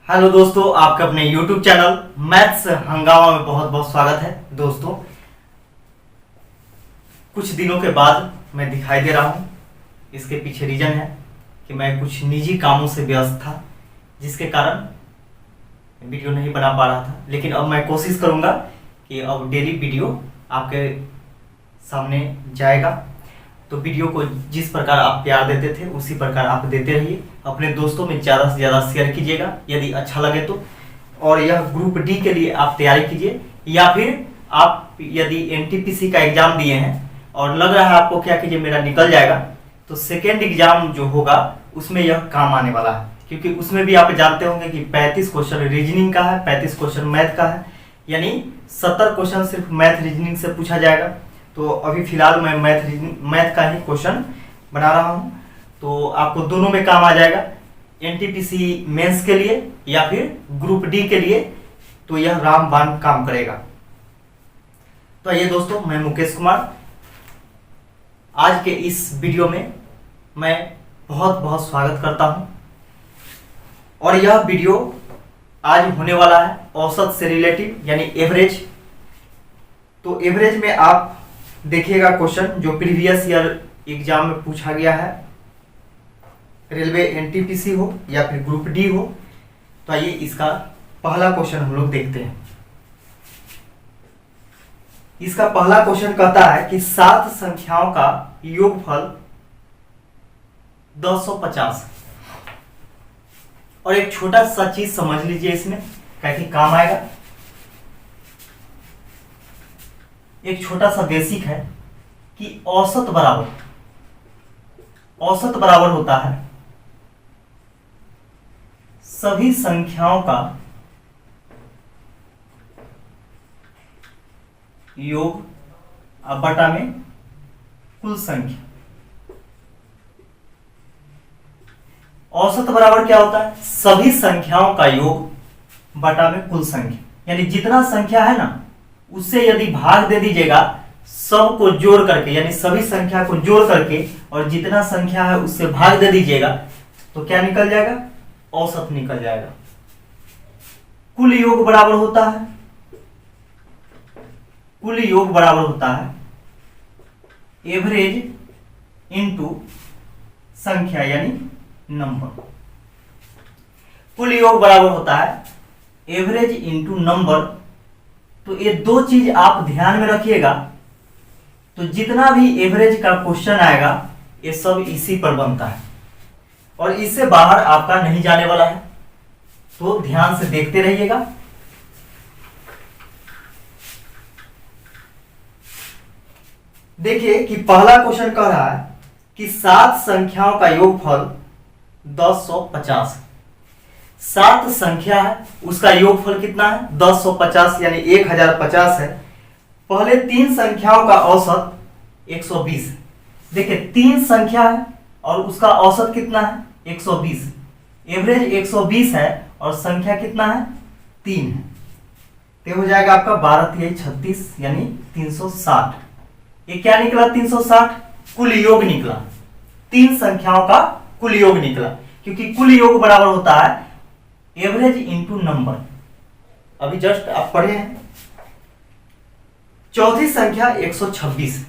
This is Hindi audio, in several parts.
हेलो दोस्तों, आपका अपने YouTube चैनल मैथ्स हंगामा में बहुत बहुत स्वागत है। दोस्तों, कुछ दिनों के बाद मैं दिखाई दे रहा हूँ। इसके पीछे रीजन है कि मैं कुछ निजी कामों से व्यस्त था, जिसके कारण वीडियो नहीं बना पा रहा था। लेकिन अब मैं कोशिश करूँगा कि अब डेली वीडियो आपके सामने जाएगा। तो वीडियो को जिस प्रकार आप प्यार देते थे उसी प्रकार आप देते रहिए। अपने दोस्तों में ज़्यादा से ज़्यादा शेयर कीजिएगा यदि अच्छा लगे तो। और यह ग्रुप डी के लिए आप तैयारी कीजिए, या फिर आप यदि एनटीपीसी का एग्जाम दिए हैं और लग रहा है आपको क्या कीजिए मेरा निकल जाएगा, तो सेकेंड एग्जाम जो होगा उसमें यह काम आने वाला है। क्योंकि उसमें भी आप जानते होंगे कि 35 क्वेश्चन रीजनिंग का है, 35 क्वेश्चन मैथ का है, यानी 70 क्वेश्चन सिर्फ मैथ रीजनिंग से पूछा जाएगा। तो अभी फिलहाल मैं मैथ का ही क्वेश्चन बना रहा हूं, तो आपको दोनों में काम आ जाएगा, एनटीपीसी मेंस के लिए या फिर ग्रुप डी के लिए। तो यह रामबाण काम करेगा। तो आइए दोस्तों, मैं मुकेश कुमार, आज के इस वीडियो में मैं बहुत बहुत स्वागत करता हूं। और यह वीडियो आज होने वाला है औसत से रिलेटिव, यानी एवरेज। तो एवरेज में आप देखिएगा क्वेश्चन जो प्रीवियस ईयर एग्जाम में पूछा गया है, रेलवे एनटीपीसी हो या फिर ग्रुप डी हो। तो आइए इसका पहला क्वेश्चन हम लोग देखते हैं। इसका पहला क्वेश्चन कहता है कि 7 संख्याओं का योगफल 250। और एक छोटा सा चीज समझ लीजिए, इसमें क्या काम आएगा। एक छोटा सा बेसिक है कि औसत बराबर होता है सभी संख्याओं का योग बटा में कुल संख्या। औसत बराबर क्या होता है? सभी संख्याओं का योग बटा में कुल संख्या, यानी जितना संख्या है ना उससे यदि भाग दे दीजिएगा सबको जोड़ करके, यानी सभी संख्या को जोड़ करके, और जितना संख्या है उससे भाग दे दीजिएगा, तो क्या निकल जाएगा? औसत निकल जाएगा। कुल योग बराबर होता है, कुल योग बराबर होता है एवरेज इनटू संख्या, यानी नंबर। कुल योग बराबर होता है एवरेज इनटू नंबर। तो ये दो चीज आप ध्यान में रखिएगा। तो जितना भी एवरेज का क्वेश्चन आएगा ये सब इसी पर बनता है, और इससे बाहर आपका नहीं जाने वाला है। तो ध्यान से देखते रहिएगा। देखिए कि पहला क्वेश्चन कह रहा है कि 7 संख्याओं का योगफल 250। 7 संख्या है, उसका योगफल कितना है? 250, यानी 1050 है। पहले 3 संख्याओं का औसत 120 है। देखिए 3 संख्या है और उसका औसत कितना है? 120। एवरेज 120 है और संख्या कितना है? 3 है। तो हो जाएगा आपका 12 36, यानी 360। ये क्या निकला? 360 कुल योग निकला। 3 संख्याओं का कुल योग निकला, क्योंकि कुल योग बराबर होता है एवरेज इंटू नंबर। अभी जस्ट आप पढ़े हैं। चौथी संख्या 126,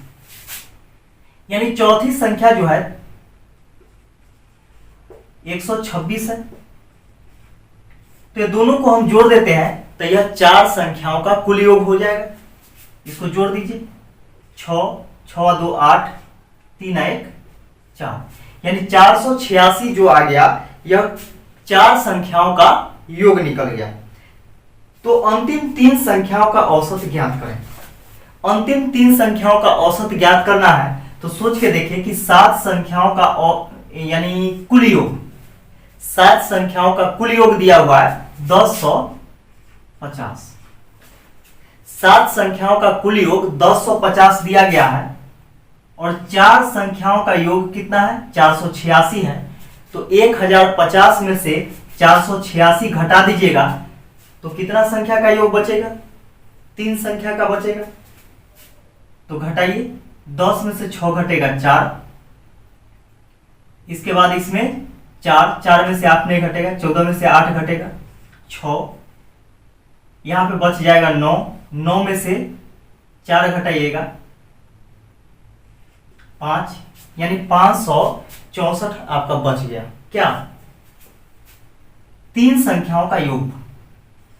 यानी चौथी संख्या जो है 126 है। तो ये दोनों को हम जोड़ देते हैं तो यह 4 संख्याओं का कुल योग हो जाएगा। इसको जोड़ दीजिए, 6 6 2 8 3 1 4, यानी 486 जो आ गया, यह 4 संख्याओं का योग निकल गया। तो अंतिम 3 संख्याओं का औसत ज्ञात करें। अंतिम 3 संख्याओं का औसत ज्ञात करना है तो सोच के देखिए कि 7 संख्याओं का यानी कुल योग, 7 संख्याओं का कुल योग दिया हुआ है 250। 7 संख्याओं का कुल योग 250 दिया गया है, और 4 संख्याओं का योग कितना है? 486 है। तो 1050 में से 486 घटा दीजिएगा तो कितना संख्या का योग बचेगा? 3 संख्या का बचेगा। तो घटाइए, 10 में से 6 घटेगा 4, इसके बाद इसमें 4 में से 8 नहीं घटेगा, 14 में से 8 घटेगा, 6, यहाँ पे बच जाएगा 9, 9 में से 4 घटाइएगा 5, यानी 564 आपका बच गया। क्या? 3 संख्याओं का योग।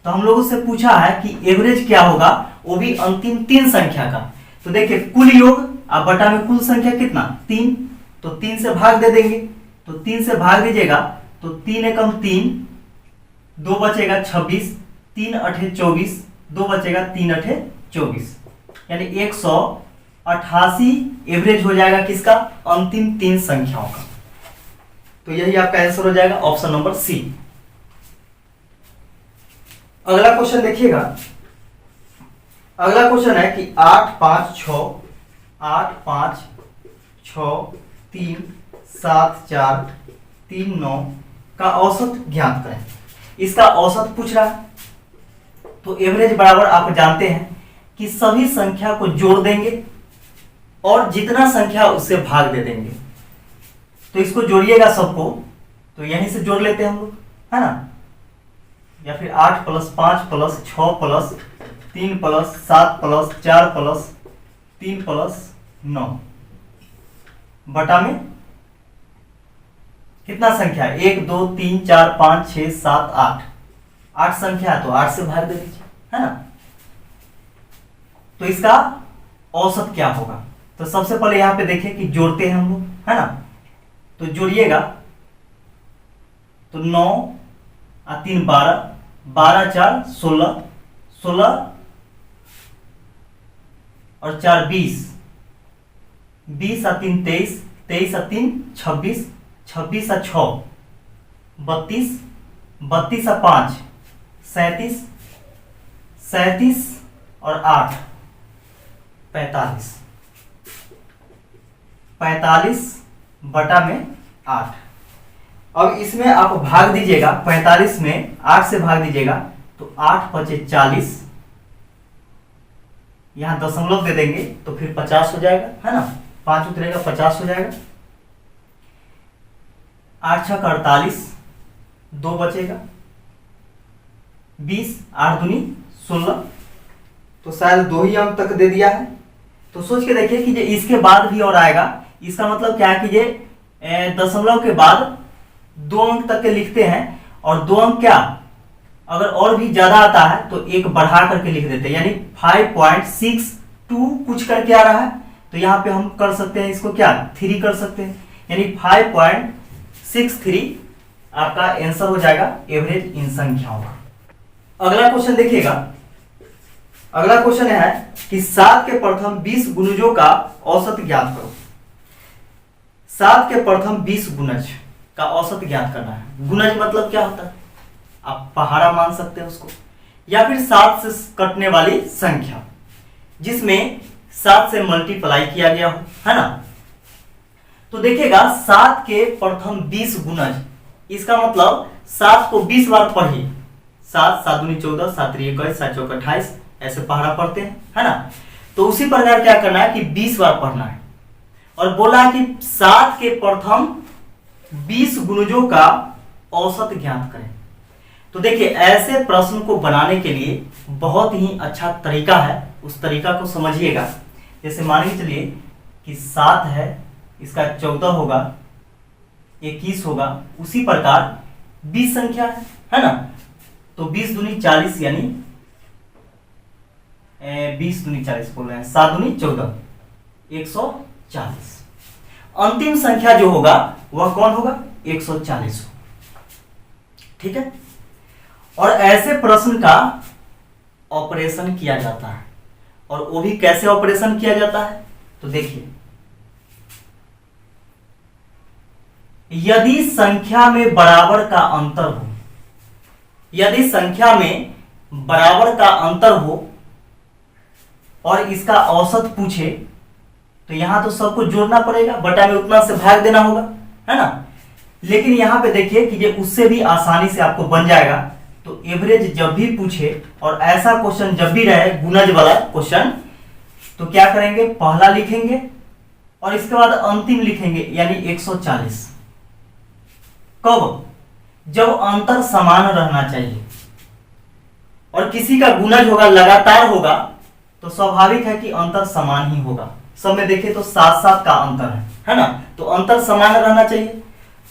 तो हम लोगों से पूछा है कि एवरेज क्या होगा, वो भी अंतिम 3 संख्या का। तो देखिए कुल योग अब बटा में कुल संख्या कितना 3, तो 3 से भाग दे देंगे। तो 3 से भाग दीजिएगा तो 3 एकम 3, 2 बचेगा 26, 3 अठे 24, 2 बचेगा 3 अठे 24, यानी 188 एवरेज हो जाएगा किसका, अंतिम 3 संख्याओं का। तो यही आपका आंसर हो जाएगा ऑप्शन नंबर सी। अगला क्वेश्चन देखिएगा। अगला क्वेश्चन है कि 8 5 6 8 5 6 3 7 4 3 9 का औसत ज्ञात करें। इसका औसत पूछ रहा है। तो एवरेज बराबर आप जानते हैं कि सभी संख्या को जोड़ देंगे और जितना संख्या उससे भाग दे देंगे। तो इसको जोड़िएगा सबको, तो यहीं से जोड़ लेते हैं हम लोग, है ना। या फिर 8 + 5 + 6 + 3 + 7 + 4 + 3 + 9 बटा में कितना संख्या है, 1 2 3 4 5 6 7 8, 8 संख्या है तो 8 से भाग दे दीजिए, है ना। तो इसका औसत क्या होगा, तो सबसे पहले यहां पे देखें कि जोड़ते हैं हम लोग, है ना। तो जोड़िएगा तो 9 और 3 12, 12 4 16, 16 और 4 20, 20 और 3 23, 23 और 3 26, 26 और 6 32, 32 और 5 37, 37 और 8 45, 45 बटा में 8। अब इसमें आप भाग दीजिएगा, 45 में 8 से भाग दीजिएगा तो 8 5 40, यहां दशमलव दे देंगे तो फिर 50 हो जाएगा, है ना। 5 उतरेगा 50 हो जाएगा। 8 6 48, 2 बचेगा 20, 8 दूनी 16, तो शायद 2 ही अंक तक दे दिया है। तो सोच के देखिए कि ये इसके बाद भी और आएगा। इसका मतलब क्या है कि ये दशमलव के बाद 2 अंक तक के लिखते हैं, और 2 अंक क्या अगर और भी ज्यादा आता है तो एक बढ़ा करके लिख देते हैं, यानी 5.62 कुछ करके आ रहा है तो यहाँ पे हम कर सकते हैं इसको क्या 3 कर सकते हैं, यानी 5.63 आपका आंसर हो जाएगा एवरेज इन संख्याओं का। अगला क्वेश्चन देखिएगा। अगला क्वेश्चन है कि 7 के प्रथम 20 गुणजों का औसत ज्ञात करो। 7 के प्रथम 20 गुणज का औसत ज्ञात करना है। गुणज मतलब क्या होता है, आप पहाड़ा मान सकते हैं उसको, या फिर 7 से कटने वाली संख्या जिसमें 7 से मल्टीप्लाई किया गया हो, है ना। तो देखिएगा 7 के प्रथम 20 गुणज, इसका मतलब 7 को 20 बार पढ़िए। 7 7 दूनी 14, 7 3 21, 7 चौक 28, ऐसे पहाड़ा पढ़ते हैं, है ना। तो उसी प्रकार क्या करना है कि 20 बार पढ़ना है, और बोला है कि 7 के प्रथम 20 गुणजों का औसत ज्ञात करें। तो देखिए ऐसे प्रश्न को बनाने के लिए बहुत ही अच्छा तरीका है, उस तरीका को समझिएगा। जैसे मान के चलिए कि 7 है, इसका 14 होगा, 21 होगा, उसी प्रकार 20 संख्या है ना। तो 20 दूनी 40, यानी 20 दूनी 40 बोल रहे हैं, 7 दूनी 14, 140। अंतिम संख्या जो होगा वह कौन होगा, 140। ठीक है। और ऐसे प्रश्न का ऑपरेशन किया जाता है, और वो भी कैसे ऑपरेशन किया जाता है, तो देखिए यदि संख्या में बराबर का अंतर हो, यदि संख्या में बराबर का अंतर हो और इसका औसत पूछे, तो यहां तो सबको जोड़ना पड़ेगा, बटा में उतना से भाग देना होगा, है ना। लेकिन यहां पे देखिए कि ये उससे भी आसानी से आपको बन जाएगा। तो एवरेज जब भी पूछे और ऐसा क्वेश्चन जब भी रहे गुणज वाला क्वेश्चन, तो क्या करेंगे, पहला लिखेंगे और इसके बाद अंतिम लिखेंगे, यानी 140। कब, जब अंतर समान रहना चाहिए, और किसी का गुणज होगा, लगातार होगा, तो स्वाभाविक है कि अंतर समान ही होगा। सब में देखें तो 7-7 का अंतर है ना, तो अंतर समान रहना चाहिए।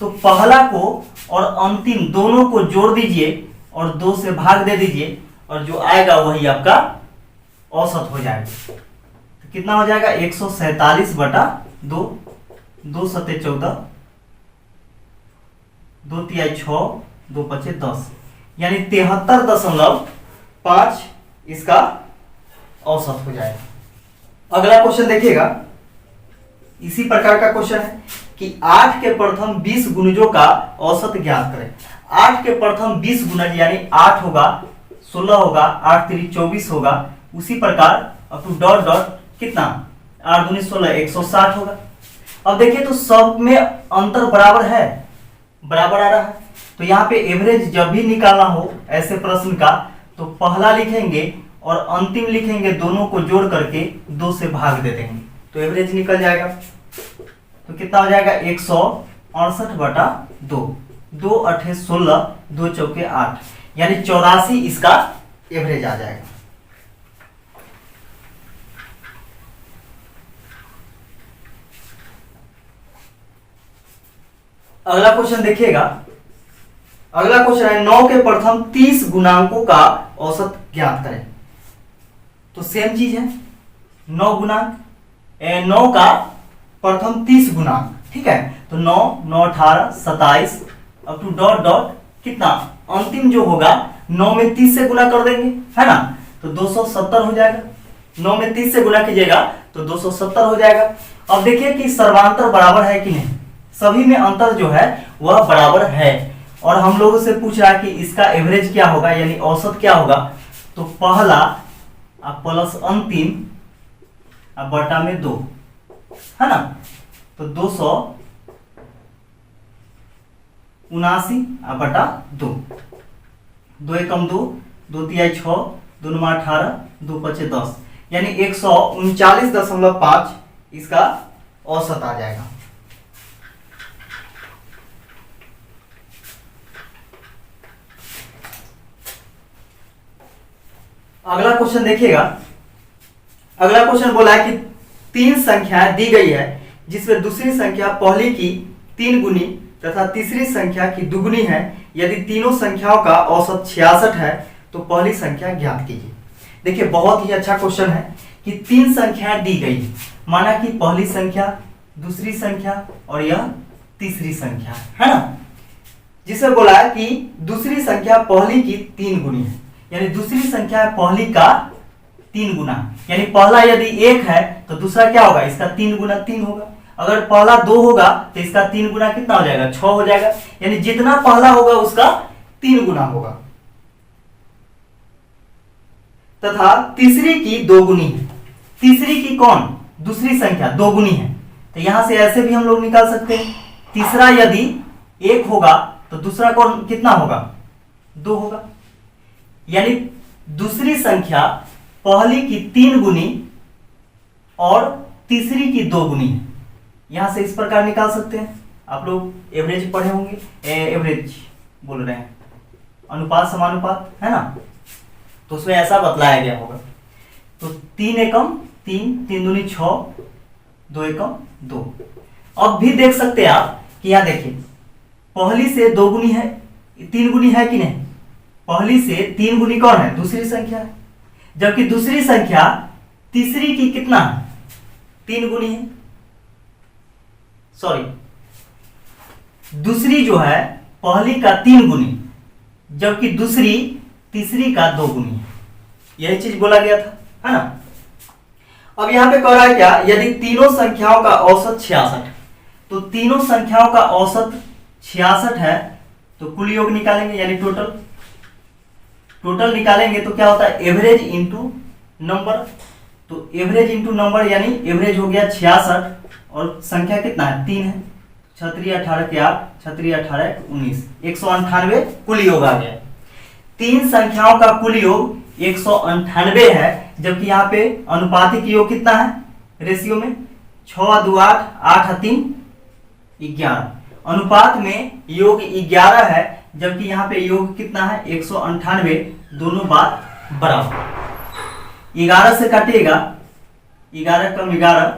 तो पहला को और अंतिम दोनों को जोड़ दीजिए और 2 से भाग दे दीजिए और जो आएगा वही आपका औसत हो जाएगा। तो कितना हो जाएगा 147/2, 2 सते 14, 2 तिहाई 6, 2 पचे 10, यानी 73.5 इसका औसत हो जाएगा। अगला क्वेश्चन देखिएगा, इसी प्रकार का क्वेश्चन है कि 8 के प्रथम 20 गुणजों का औसत ज्ञात करें। 8 के प्रथम 20 गुणज यानी 8 होगा, 16 होगा, 8 3 24 होगा, उसी प्रकार अप टू डॉट डॉट कितना 8 दूनी 16, 160 होगा। अब देखिए तो सब में अंतर बराबर है, बराबर आ रहा है। तो यहाँ पे एवरेज जब भी निकालना हो ऐसे प्रश्न का तो पहला लिखेंगे और अंतिम लिखेंगे, दोनों को जोड़ करके 2 से भाग दे देंगे तो एवरेज निकल जाएगा। तो कितना हो जाएगा 168/2, 2 8 16, 2 चौके 8, यानी 84 इसका एवरेज आ जाएगा। अगला क्वेश्चन देखिएगा, अगला क्वेश्चन है 9 के प्रथम 30 गुणांकों का औसत ज्ञात करें। तो सेम चीज है, 9 गुणांक, 9 का प्रथम 30 गुणांक, ठीक है। तो 9 9 18 27 अप टू डॉट डॉट कितना अंतिम जो होगा 9 में 30 से गुना कर देंगे, है ना, तो 270 हो जाएगा। 9 में 30 से गुना कीजिएगा तो 270 हो जाएगा। अब देखिए कि सर्वांतर बराबर है कि नहीं, सभी में अंतर जो है वह बराबर है। और हम लोगों से पूछ रहा है कि इसका एवरेज क्या होगा, यानी औसत क्या होगा। तो पहला प्लस अंतिम बटा में 2, है ना, तो 279/2, 2 एकम 2, 2 तिहाई 6, 2 नवा 18, 2 पचे 10, यानी 139.5 इसका औसत आ जाएगा। अगला क्वेश्चन देखिएगा, अगला क्वेश्चन बोला है कि 3 संख्याएं दी गई है जिसमें दूसरी संख्या पहली की 3 गुनी तथा तीसरी संख्या की दुगुनी है। यदि तीनों संख्याओं का औसत 66 है तो पहली संख्या ज्ञात कीजिए। देखिए बहुत ही अच्छा क्वेश्चन है कि 3 संख्याएं दी गई है, माना कि पहली संख्या, दूसरी संख्या और यह तीसरी संख्या, है ना, जिसे बोला है कि दूसरी संख्या पहली की 3 गुनी है, यानी दूसरी संख्या है पहली का 3 गुना, यानी पहला यदि 1 है तो दूसरा क्या होगा, इसका 3 गुना 3 होगा। अगर पहला 2 होगा तो इसका 3 गुना कितना हो जाएगा, 6 हो जाएगा, यानी जितना पहला होगा उसका 3 गुना होगा। तथा तीसरी की 2 गुनी है, तीसरी की कौन, दूसरी संख्या 2 गुनी है, तो यहां से ऐसे भी हम लोग निकाल सकते हैं। तीसरा यदि 1 होगा तो दूसरा कौन कितना होगा, 2 होगा, यानी दूसरी संख्या पहली की 3 गुनी और तीसरी की 2 गुनी है। यहां से इस प्रकार निकाल सकते हैं। आप लोग एवरेज पढ़े होंगे, एवरेज बोल रहे हैं, अनुपात समानुपात, है ना, तो उसमें ऐसा बतलाया गया होगा। तो 3 एकम 3, 3 दूनी 6, 2 एकम 2। अब भी देख सकते हैं आप कि यहां देखिए पहली से 2 गुनी है, 3 गुनी है कि नहीं, पहली से 3 गुनी कौन है, दूसरी संख्या है, जबकि दूसरी संख्या तीसरी की कितना है, 3 गुनी है, सॉरी दूसरी जो है पहली का 3 गुनी, जबकि दूसरी तीसरी का 2 गुनी है, यही चीज बोला गया था, है ना। अब यहां पे कह रहा है क्या, यदि तीनों संख्याओं का औसत 66, तो तीनों संख्याओं का औसत 66 है तो कुल योग निकालेंगे, यानी टोटल निकालेंगे तो क्या होता है, एवरेज इंटू नंबर। तो एवरेज इंटू नंबर यानी एवरेज हो गया 66 और संख्या कितना है, 3 है, 6 18 के 8, 6 18 19, 198 कुल योग आ गया। 3 संख्याओं का कुल योग 198 है, जबकि यहाँ पे अनुपातिक योग कितना है, रेशियो में 6 2 8, 8 3 11, अनुपात में योग 11 है, जबकि यहाँ पे योग कितना है 198, दोनों बात बराबर 11 से कटेगा 11 कम 11,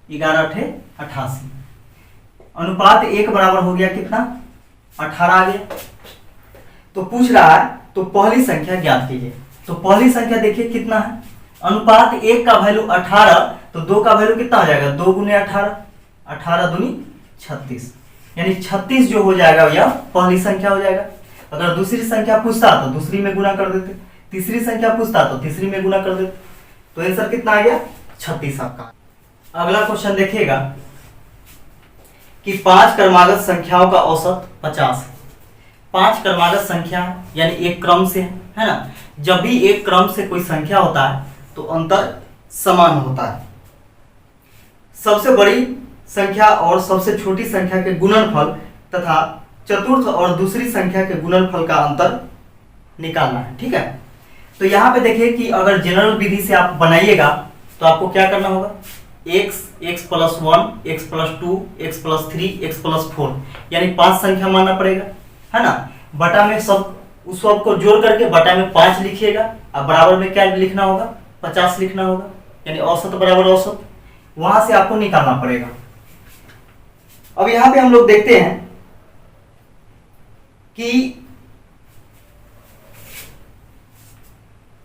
11 अठे 88, अनुपात 1 बराबर हो गया कितना 18 आ गया। तो पूछ रहा है तो पहली संख्या ज्ञात कीजिए। तो पहली संख्या देखिए कितना है, अनुपात 1 का वैल्यू 18, तो 2 का वैल्यू कितना हो जाएगा 2 गुने 18, 18 दूनी 36, यानी 36 जो हो जाएगा यह पहली संख्या हो जाएगा। अगर दूसरी संख्या पूछता तो दूसरी में गुना कर देते, तीसरी संख्या पूछता तो तीसरी में गुना कर देते, तो आंसर कितना आ गया 36 आपका। अगला क्वेश्चन देखिएगा कि 5 क्रमागत संख्याओं का औसत 50 है। 5 क्रमागत संख्या यानी एक क्रम से है ना, जब भी एक क्रम से कोई संख्या होता है तो अंतर समान होता है। सबसे बड़ी संख्या और सबसे छोटी संख्या के गुणनफल तथा चतुर्थ और दूसरी संख्या के गुणनफल का अंतर निकालना है। ठीक है, तो यहां पे देखिए कि अगर जनरल विधि से आप बनाइएगा तो आपको क्या करना होगा, x, x + 1, x + 2, x + 3, x + 4 यानी 5 संख्या मानना पड़ेगा, है ना। बटा में सब उस सब को जोड़ करके बटा में 5 लिखिएगा, अब बराबर में क्या लिखना होगा 50 लिखना होगा, यानी औसत बराबर औसत, वहां से आपको निकालना पड़ेगा। अब यहां पे हम लोग देखते हैं कि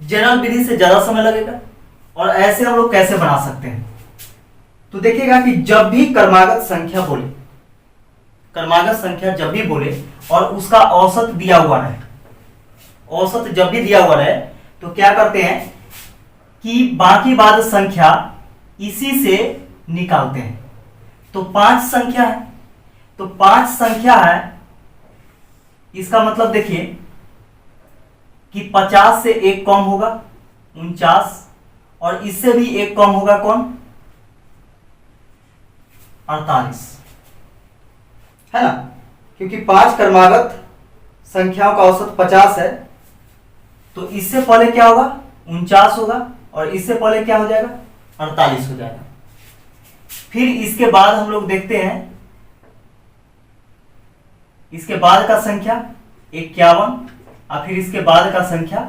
जनरल विधि से ज्यादा समय लगेगा और ऐसे हम लोग कैसे बना सकते हैं। तो देखिएगा कि जब भी क्रमागत संख्या बोले, क्रमागत संख्या जब भी बोले और उसका औसत दिया हुआ रहे, औसत जब भी दिया हुआ रहे तो क्या करते हैं कि बाकी बाद संख्या इसी से निकालते हैं। तो 5 संख्या है, तो 5 संख्या है, इसका मतलब देखिए कि 50 से एक कम होगा 49, और इससे भी एक कम होगा कौन 48, है ना, क्योंकि 5 क्रमागत संख्याओं का औसत 50 है, तो इससे पहले क्या होगा 49 होगा और इससे पहले क्या हो जाएगा 48 हो जाएगा। फिर इसके बाद हम लोग देखते हैं, इसके बाद का संख्या 51 और फिर इसके बाद का संख्या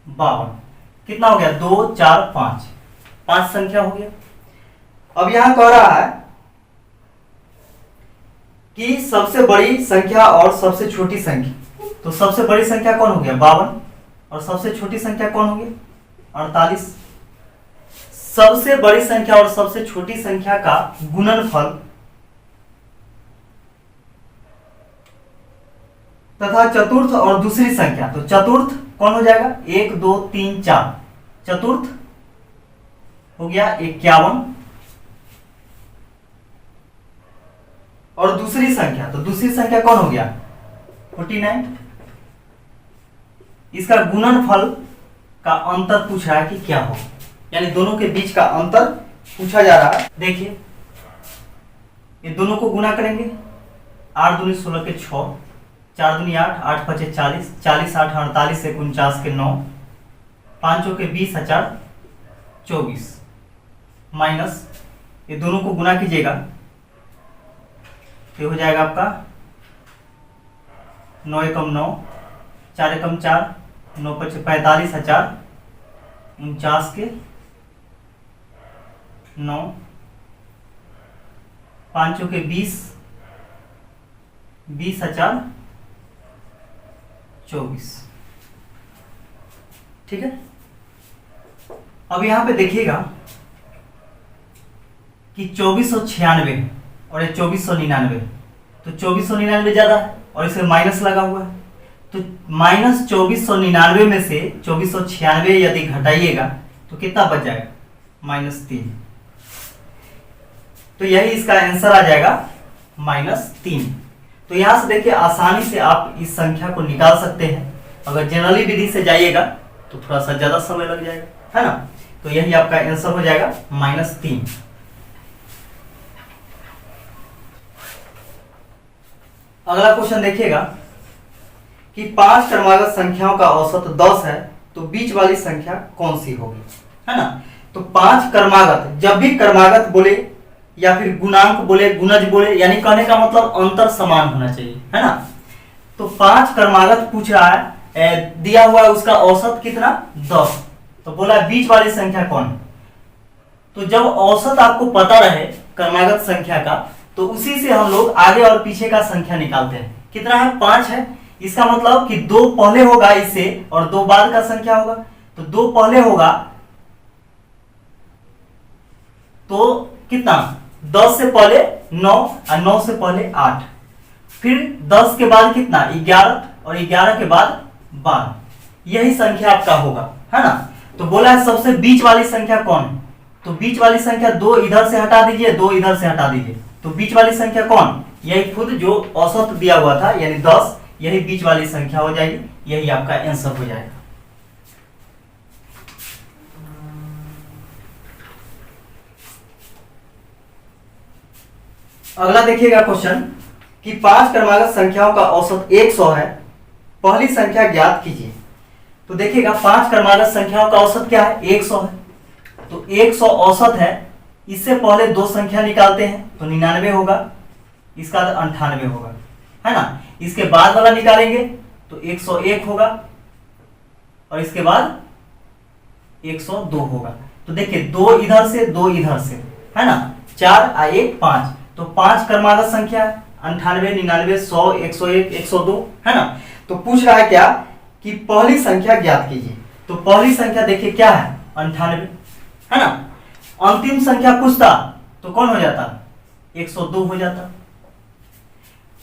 52, कितना हो गया 2 4 5, 5 संख्या हो गया। अब यहां कह रहा है कि सबसे बड़ी संख्या और सबसे छोटी संख्या, तो सबसे बड़ी संख्या कौन हो गया 52 और सबसे छोटी संख्या कौन हो गया 48। सबसे बड़ी संख्या और सबसे छोटी संख्या का गुणनफल तथा चतुर्थ और दूसरी संख्या, तो चतुर्थ कौन हो जाएगा 1 2 3 4, चतुर्थ हो गया 51 और दूसरी संख्या, तो दूसरी संख्या कौन हो गया 49। इसका गुणनफल का अंतर पूछ रहा है कि क्या हो, यानी दोनों के बीच का अंतर पूछा जा रहा है। देखिए ये दोनों को गुना करेंगे, 8 दूनी 16 के 6, 4 दूनी 8, 8 5 40, 40 8 48 से 49 के 9, 5 के 20 4 24, माइनस ये दोनों को गुना कीजिएगा तो हो जाएगा आपका 9 एकम 9, 4 एकम 4, 9 5 45 4, 49 के 9, 5 के 20, 20 4 24। ठीक है, अब यहां पे देखिएगा कि 2496 और ये 2499, तो 2499 ज्यादा है और इसे माइनस लगा हुआ है, तो माइनस 2499 में से 2496 यदि घटाइएगा तो कितना बच जाएगा -3, तो यही इसका आंसर आ जाएगा -3। तो यहां से देखिए आसानी से आप इस संख्या को निकाल सकते हैं। अगर जनरली विधि से जाइएगा तो थोड़ा सा ज्यादा समय लग जाएगा, है ना। तो यही आपका आंसर हो जाएगा -3। अगला क्वेश्चन देखिएगा कि 5 क्रमागत संख्याओं का औसत 10 है, तो बीच वाली संख्या कौन सी होगी, है ना। तो 5 क्रमागत, जब भी क्रमागत बोले या फिर गुणांक बोले, गुणज बोले, यानी कहने का मतलब अंतर समान होना चाहिए, है ना। तो 5 क्रमागत पूछ रहा है दिया हुआ है उसका औसत कितना 10। तो बोला बीच वाली संख्या कौन है। तो जब औसत आपको पता रहे क्रमागत संख्या का, तो उसी से हम लोग आगे और पीछे का संख्या निकालते हैं। कितना है 5 है, इसका मतलब कि 2 पहले होगा इससे और 2 बाद का संख्या होगा। तो 2 पहले होगा तो कितना 10 से पहले 9 और 9 से पहले 8, फिर 10 के बाद कितना 11 और 11 के बाद 12, यही संख्या आपका होगा, है ना। तो बोला है सबसे बीच वाली संख्या कौन है। तो बीच वाली संख्या 2 इधर से हटा दीजिए, 2 इधर से हटा दीजिए। तो बीच वाली संख्या कौन, यही खुद जो औसत दिया हुआ था यानी 10, यही बीच वाली संख्या हो जाएगी, यही आपका आंसर हो जाएगा। अगला देखिएगा क्वेश्चन कि 5 क्रमागत संख्याओं का औसत 100 है, पहली संख्या ज्ञात कीजिए। तो देखिएगा 5 क्रमागत संख्याओं का औसत क्या है 100 है। तो 100 औसत है, इससे पहले 2 संख्या निकालते हैं तो 99 होगा, इसका 98 होगा, है ना। इसके बाद वाला निकालेंगे तो 101 होगा और इसके बाद 102 होगा। तो देखिए 2 इधर से 2 इधर से, है ना, 4 और 1 5। तो 5 क्रमागत संख्या 98 99 100 101 102, है ना। तो पूछ रहा है क्या कि पहली संख्या ज्ञात कीजिए। तो पहली संख्या देखिए क्या है 98, है ना। अंतिम संख्या पूछता तो कौन हो जाता 102 हो जाता।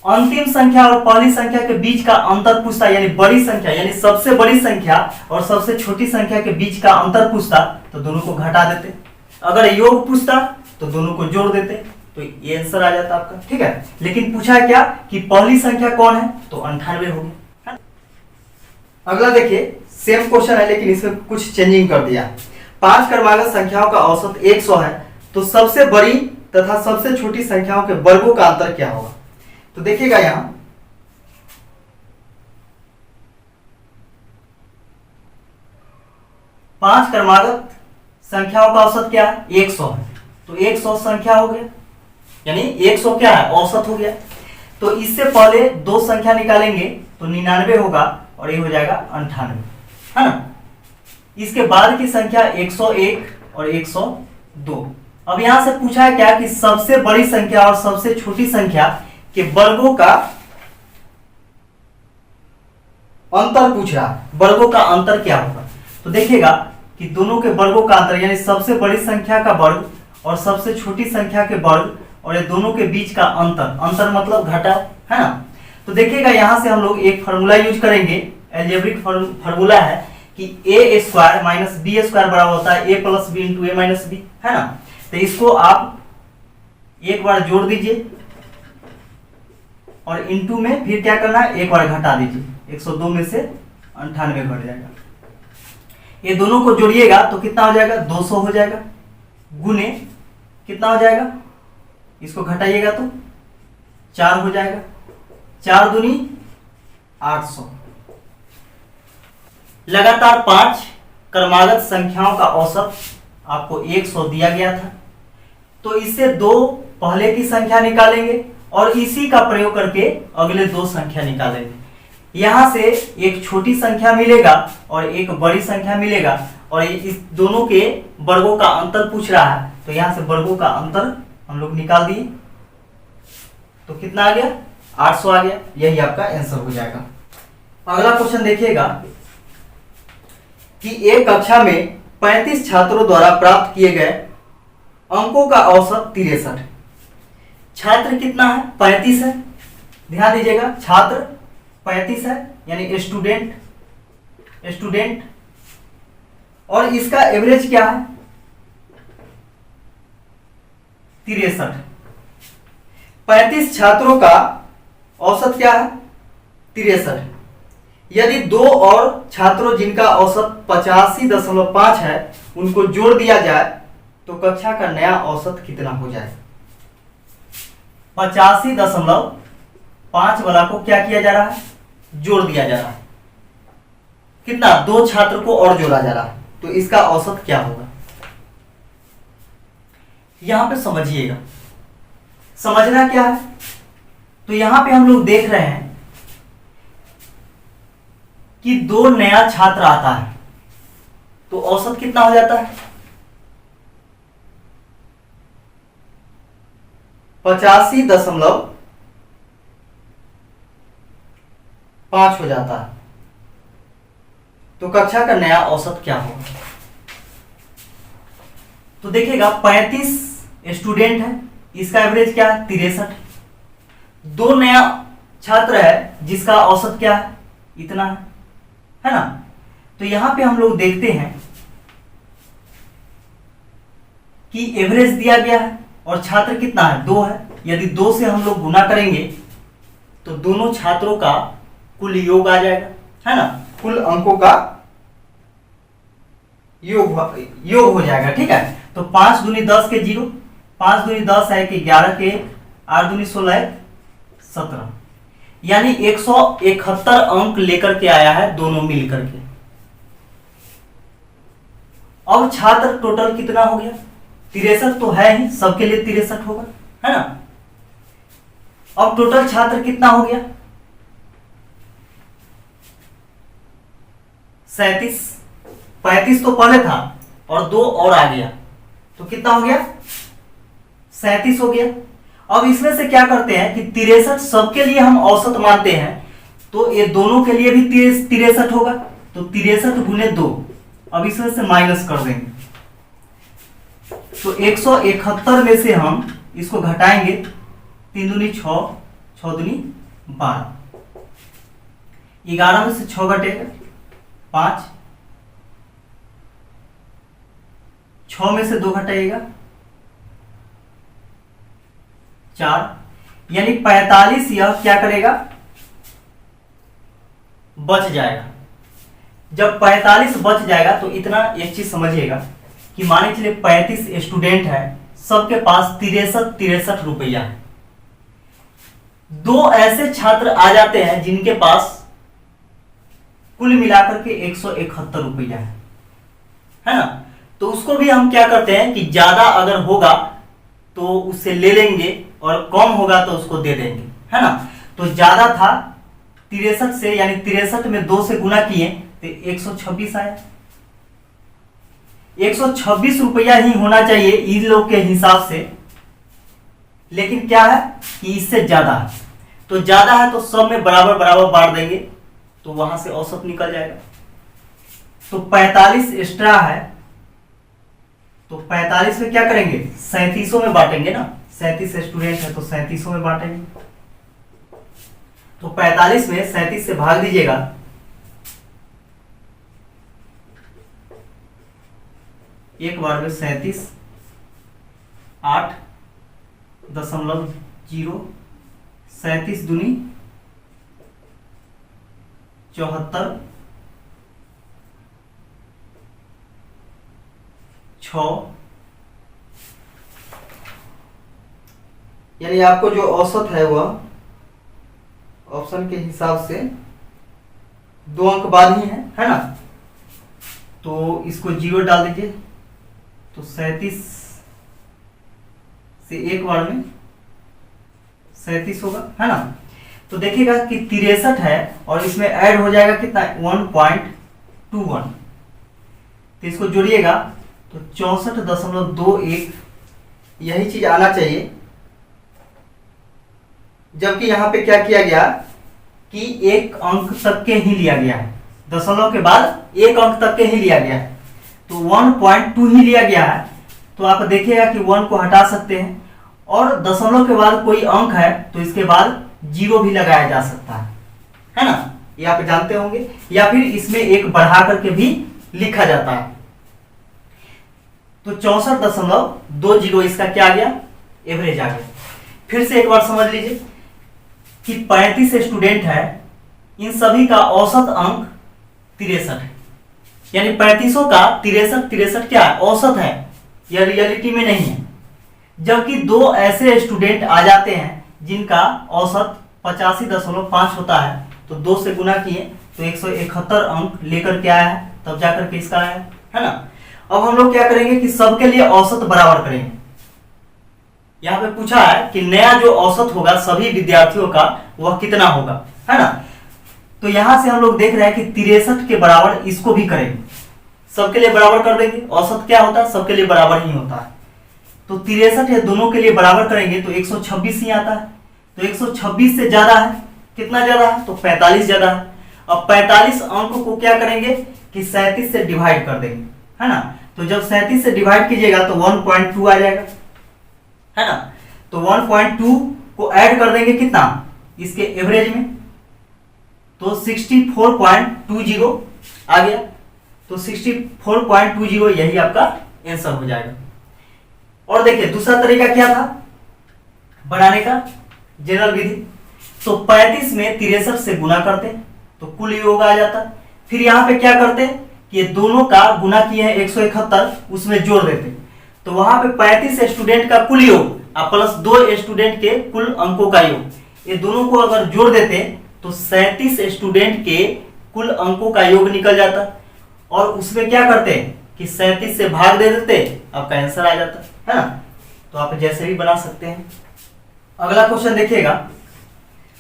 अंतिम संख्या और पहली संख्या के बीच का अंतर पूछता यानी बड़ी संख्या, यानी सबसे बड़ी संख्या और सबसे छोटी संख्या के बीच का अंतर पूछता तो दोनों को घटा देते। अगर योग पूछता तो दोनों को जोड़ देते, तो ये आंसर आ जाता आपका, ठीक है। लेकिन पूछा क्या कि पहली संख्या कौन है, तो 98 हो गया। अगला देखिए सेम क्वेश्चन है लेकिन इसमें कुछ चेंजिंग कर दिया। 5 क्रमागत संख्याओं का औसत 100 है, तो सबसे बड़ी तथा सबसे छोटी संख्याओं के वर्गों का अंतर क्या होगा। तो देखिएगा यहां 5 क्रमागत संख्याओं का औसत क्या है 100 है, तो 100 संख्या हो गया यानी 100 क्या है औसत हो गया। तो इससे पहले 2 संख्या निकालेंगे तो 99 होगा और ये हो जाएगा 98, है ना। इसके बाद की संख्या 101 और 102। अब यहां से पूछा है क्या कि सबसे बड़ी संख्या और सबसे छोटी संख्या के वर्गों का अंतर पूछ रहा है, वर्गों का अंतर क्या होगा। तो देखिएगा कि दोनों के वर्गों का अंतर यानी सबसे बड़ी संख्या का वर्ग और सबसे छोटी संख्या के वर्ग और ये दोनों के बीच का अंतर, अंतर मतलब घटाव, है ना। तो देखिएगा यहां से हम लोग एक फार्मूला यूज करेंगे, अलजेब्रिक फार्मूला है कि ए स्क्वायर माइनस बी स्क्वायर बराबर होता है ए प्लस बी इंटू ए माइनस बी, है ना। तो इसको आप एक बार जोड़ दीजिए और इंटू में फिर क्या करना है एक बार घटा दीजिए, 102 में से 98 घट जाएगा। ये दोनों को जोड़िएगा तो कितना हो जाएगा 200 हो जाएगा, गुने कितना हो जाएगा, इसको घटाइएगा तो 4 हो जाएगा, 4 दूनी 800। लगातार 5 क्रमागत संख्याओं का औसत आपको 100 दिया गया था, तो इससे 2 पहले की संख्या निकालेंगे और इसी का प्रयोग करके अगले 2 संख्या निकालेंगे। यहां से एक छोटी संख्या मिलेगा और एक बड़ी संख्या मिलेगा और इस दोनों के वर्गों का अंतर पूछ रहा है, तो यहां से वर्गों का अंतर हम लोग निकाल दिए तो कितना आ गया 800 आ गया, यही आपका आंसर हो जाएगा। अगला क्वेश्चन देखिएगा कि एक कक्षा में 35 छात्रों द्वारा प्राप्त किए गए अंकों का औसत 63। छात्र कितना है 35 है, ध्यान दीजिएगा छात्र 35 है यानी स्टूडेंट और इसका एवरेज क्या है 63। 35 छात्रों का औसत क्या है 63। यदि 2 और छात्रों जिनका औसत 85.5 है उनको जोड़ दिया जाए तो कक्षा का नया औसत कितना हो जाए। 85.5 वाला को क्या किया जा रहा है जोड़ दिया जा रहा है, कितना 2 छात्र को और जोड़ा जा रहा है, तो इसका औसत क्या होगा। यहां पे समझिएगा, समझना क्या है, तो यहां पे हम लोग देख रहे हैं कि 2 नया छात्र आता है तो औसत कितना हो जाता है? 85.5 हो जाता है। तो कक्षा का नया औसत क्या होगा? तो देखिएगा 35 स्टूडेंट है, इसका एवरेज क्या है? 63। 2 नया छात्र है जिसका औसत क्या है? इतना है ना। तो यहां पे हम लोग देखते हैं कि एवरेज दिया गया है और छात्र कितना है? 2 है। यदि 2 से हम लोग गुना करेंगे तो दोनों छात्रों का कुल योग आ जाएगा, है ना। कुल अंकों का योग हो जाएगा, ठीक है। तो 5 दूनी 10 के 0, 5 दूनी 10 है कि 11 के 8 दूनी 16 17, यानी 171 अंक लेकर के आया है दोनों मिलकर के। अब छात्र टोटल कितना हो गया? 63 तो है ही, सबके लिए 63 होगा, है ना। अब टोटल छात्र कितना हो गया? 37। 35 तो पहले था और 2 और आ गया तो कितना हो गया? 37 हो गया। अब इसमें से क्या करते हैं कि 63 सबके लिए हम औसत मानते हैं, तो ये दोनों के लिए भी 63 होगा। तो 63 गुने 2, अब इसमें से माइनस कर देंगे तो 171 में से हम इसको घटाएंगे। 3 दूनी 6, 6 दूनी 12, 11 में से 6 घटेगा 5, 6 में से 2 घटाइएगा 4, यानी 45 यह क्या करेगा? बच जाएगा। जब 45 बच जाएगा तो इतना एक चीज समझिएगा कि मान के चलिए 35 स्टूडेंट है, सबके पास 63 रुपया है। 2 ऐसे छात्र आ जाते हैं जिनके पास कुल मिलाकर के 171 रुपया है ना। तो उसको भी हम क्या करते हैं कि ज्यादा अगर होगा तो उससे ले लेंगे और कम होगा तो उसको दे देंगे, है ना। तो ज्यादा था 63 से, यानी 63 में 2 से गुना किए तो 126 आया। 126 रुपया ही होना चाहिए इन लोग के हिसाब से, लेकिन क्या है कि इससे ज्यादा है। तो ज्यादा है तो सब में बराबर बराबर बांट देंगे तो वहां से औसत निकल जाएगा। तो 45 एक्स्ट्रा है तो 45 में क्या करेंगे? 37 में बांटेंगे ना। 37 स्टूडेंट है तो 37 में बांटेंगे। तो 45 में 37 से भाग दीजिएगा, एक बार में 37, 8.0, 37 दूनी 74, 6, यानी आपको जो औसत है वह ऑप्शन के हिसाब से 2 अंक बाद ही है ना। तो इसको 0 डाल दीजिए तो 37 से एक बार में 37 होगा, है ना। तो देखिएगा कि 63 है और इसमें ऐड हो जाएगा कितना? 1.21। तो इसको जोड़िएगा तो 64.21 यही चीज आना चाहिए। जबकि यहां पे क्या किया गया कि 1 अंक तक के ही लिया गया है, दशमलव के बाद 1 अंक तक के ही लिया गया है, तो 1.2 ही लिया गया है। तो आप देखिएगा कि 1 को हटा सकते हैं और दशमलव के बाद कोई अंक है तो इसके बाद 0 भी लगाया जा सकता है ना। ये आप जानते होंगे, या फिर इसमें 1 बढ़ा करके भी लिखा जाता है। तो 64.20 इसका क्या आ गया? एवरेज आ गया। फिर से एक बार समझ लीजिए कि 35 स्टूडेंट है, इन सभी का औसत अंक 63 है, यानी 35 का 63 क्या है? औसत है, यह रियलिटी में नहीं है। जबकि 2 ऐसे स्टूडेंट आ जाते हैं जिनका औसत 85.5 होता है, तो 2 से गुना किए तो 171 अंक लेकर के आया है, तब जाकर के इसका आया है ना। अब हम लोग क्या करेंगे कि सबके लिए औसत बराबर करेंगे। यहाँ पे पूछा है कि नया जो औसत होगा सभी विद्यार्थियों का वह कितना होगा, है ना। तो यहां से हम लोग देख रहे हैं कि 63 के बराबर इसको भी करेंगे, सबके लिए बराबर कर देंगे। औसत क्या होता है, सबके लिए बराबर ही होता है। तो 63 है, दोनों के लिए बराबर करेंगे तो 126 ही आता है। तो 126 से ज्यादा है, कितना ज्यादा है, तो 45 ज्यादा है। अब 45 अंक को क्या करेंगे कि 37 से डिवाइड कर देंगे, है ना। तो जब 37 से डिवाइड कीजिएगा तो 1.2 आ जाएगा, है ना। तो 1.2 को ऐड कर देंगे कितना, इसके एवरेज में, तो 64.20 आ गया। तो 64.20 यही आपका आंसर हो जाएगा। और देखिए दूसरा तरीका क्या था बनाने का, जनरल विधि। तो 35 में 63 से गुना करते तो कुल योग आ जाता। फिर यहाँ पे क्या करते कि ये दोनों का गुना किए हैं 171, उसमें जोड़ देते। तो वहां पे 35 स्टूडेंट का कुल योग और प्लस 2 स्टूडेंट के कुल अंकों का योग, ये दोनों को अगर जोड़ देते तो 37 स्टूडेंट के कुल अंकों का योग निकल जाता। और उसमें क्या करते कि 37 से भाग दे देते, आपका आंसर आ जाता, है ना। तो आप जैसे भी बना सकते हैं। अगला क्वेश्चन देखिएगा।